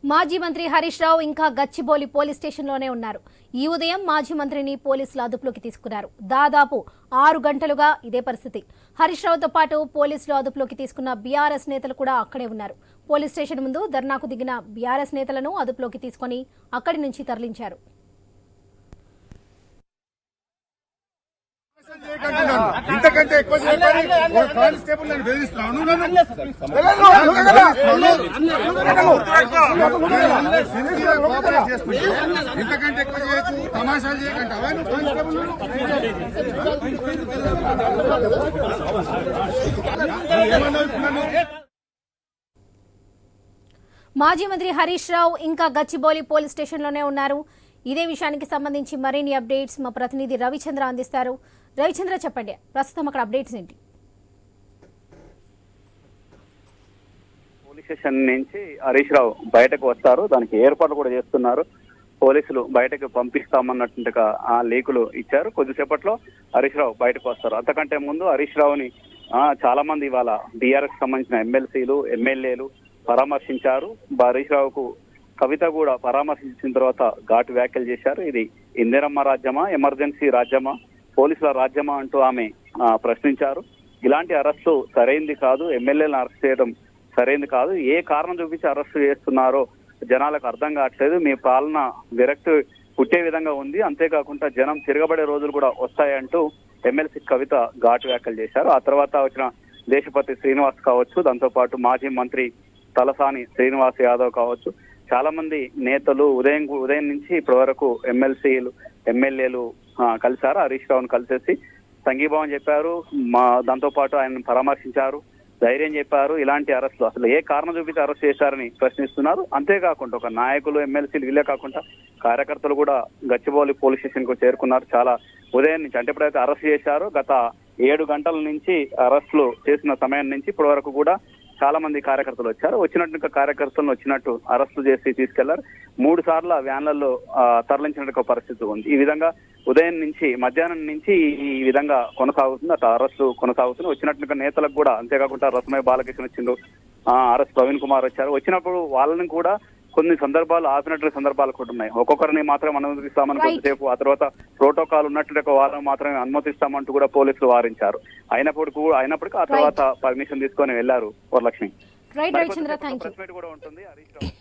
మాజీ మంత్రి హరీష్ రావు ఇంకా గచ్చిబౌలి పోలీస్ స్టేషన్లోనే ఉన్నారు. ఈ ఉదయం మాజీ మంత్రిని పోలీసులు అదుపులోకి తీసుకున్నారు. దాదాపు 6 గంటలుగా ఇదే పరిస్థితి. హరీష్ రావుతో పాటు పోలీసులు అదుపులోకి తీసుకున్న బీఆర్ఎస్ నేతలు కూడా అక్కడే ఉన్నారు. పోలీస్ స్టేషన్ ముందు ధర్నాకు దిగిన బీఆర్ఎస్ నేతలను అదుపులోకి తీసుకుని అక్కడి నుంచి తరలించారు. ఇంతకంటే ఎక్కువ కానిస్టేబుల్ నేను బెదిరిస్తున్నాను. ఇంతకంటే ఎక్కువ చేయొచ్చు, తమాషాలు చేయకంటే అవన్నీ కానిస్టేబుల్ మాజీ మంత్రి హరీష్ రావు ఇంకా గచ్చిబౌలి పోలీస్ స్టేషన్లోనే ఉన్నారు. ఇదే విషయానికి సంబంధించి మరిన్ని అప్డేట్స్ మా ప్రతినిధి రవిచంద్ర అందిస్తారు. రవిచంద్ర, చెప్పండి, ప్రస్తుతం అక్కడ అప్డేట్స్ ఏంటి? పోలీస్ స్టేషన్ నుంచి హరీష్ రావు బయటకు వస్తారు. దానికి ఏర్పాట్లు కూడా చేస్తున్నారు. పోలీసులు బయటకు పంపిస్తామన్నట్టుగా ఆ లేఖలు ఇచ్చారు. కొద్దిసేపట్లో హరీష్ రావు బయటకు వస్తారు. అంతకంటే ముందు హరీష్ రావుని చాలా మంది ఇవాళ బీఆర్ఎస్ సంబంధించిన ఎమ్మెల్సీలు, ఎమ్మెల్యేలు పరామర్శించారు. హరీష్ రావుకు కవిత కూడా పరామర్శించిన తర్వాత ఘాటు వ్యాఖ్యలు చేశారు. ఇది ఇందిరమ్మ రాజ్యమా, ఎమర్జెన్సీ రాజ్యమా, పోలీసుల రాజ్యమా అంటూ ఆమె ప్రశ్నించారు. ఇలాంటి అరెస్టు సరైంది కాదు, ఎమ్మెల్యేలను అరెస్ట్ చేయడం సరైంది కాదు. ఏ కారణం చూపించి అరెస్టు చేస్తున్నారో జనాలకు అర్థం కావట్లేదు. మీ పాలన విరక్తి పుట్టే విధంగా ఉంది. అంతేకాకుండా జనం తిరగబడే రోజులు కూడా వస్తాయంటూ ఎమ్మెల్సీ కవిత ఘాటు వ్యాఖ్యలు చేశారు. ఆ తర్వాత వచ్చిన దేశపతి శ్రీనివాస్ కావచ్చు, దాంతో పాటు మాజీ మంత్రి తలసాని శ్రీనివాస్ యాదవ్ కావచ్చు, చాలా మంది నేతలు ఉదయం నుంచి ఇప్పటి వరకు ఎమ్మెల్సీలు, ఎమ్మెల్యేలు కలిశారు. హరీష్ రావును కలిసేసి సంఘీభావం చెప్పారు. దాంతో పాటు ఆయన పరామర్శించారు, ధైర్యం చెప్పారు. ఇలాంటి అరెస్టులు అసలు ఏ కారణం చూపించి అరెస్ట్ చేశారని ప్రశ్నిస్తున్నారు. అంతేకాకుండా ఒక నాయకులు, ఎమ్మెల్సీలు వీళ్ళే కాకుండా కార్యకర్తలు కూడా గచ్చిబౌలి పోలీస్ స్టేషన్ కు చేరుకున్నారు. చాలా ఉదయం నుంచి, అంటే ఎప్పుడైతే అరెస్ట్ చేశారో గత 7 గంటల నుంచి అరెస్టులు చేసిన సమయం నుంచి ఇప్పటి వరకు కూడా చాలా మంది కార్యకర్తలు వచ్చారు. వచ్చినట్టు కార్యకర్తలను వచ్చినట్టు అరెస్టు చేసి తీసుకెళ్లారు. 3 సార్లు వ్యాన్లలో తరలించిన పరిస్థితి ఉంది. ఈ విధంగా ఉదయం నుంచి మధ్యాహ్నం నుంచి ఈ విధంగా కొనసాగుతుంది. అట్లా అరెస్టు కొనసాగుతుంది. వచ్చినట్టు నేతలకు కూడా, అంతేకాకుండా రసమయ్య బాలకృష్ణ వచ్చిండు, ఆర్ఎస్ ప్రవీణ్ కుమార్ వచ్చారు. వచ్చినప్పుడు వాళ్ళని కూడా కొన్ని సందర్భాలు ఆపినట్లు సందర్భాలు కూడా ఉన్నాయి. ఒక్కొక్కరిని మాత్రం అనుమతిస్తామని కొద్దిసేపు, ఆ తర్వాత ప్రోటోకాల్ ఉన్నట్టు వాళ్ళని మాత్రమే అనుమతిస్తామంటూ కూడా పోలీసులు వారించారు. అయినప్పటికీ ఆ తర్వాత పర్మిషన్ తీసుకొని వెళ్లారు వరలక్ష్మి. ప్రెస్ మీట్ కూడా ఉంటుంది. హరీష్ రావు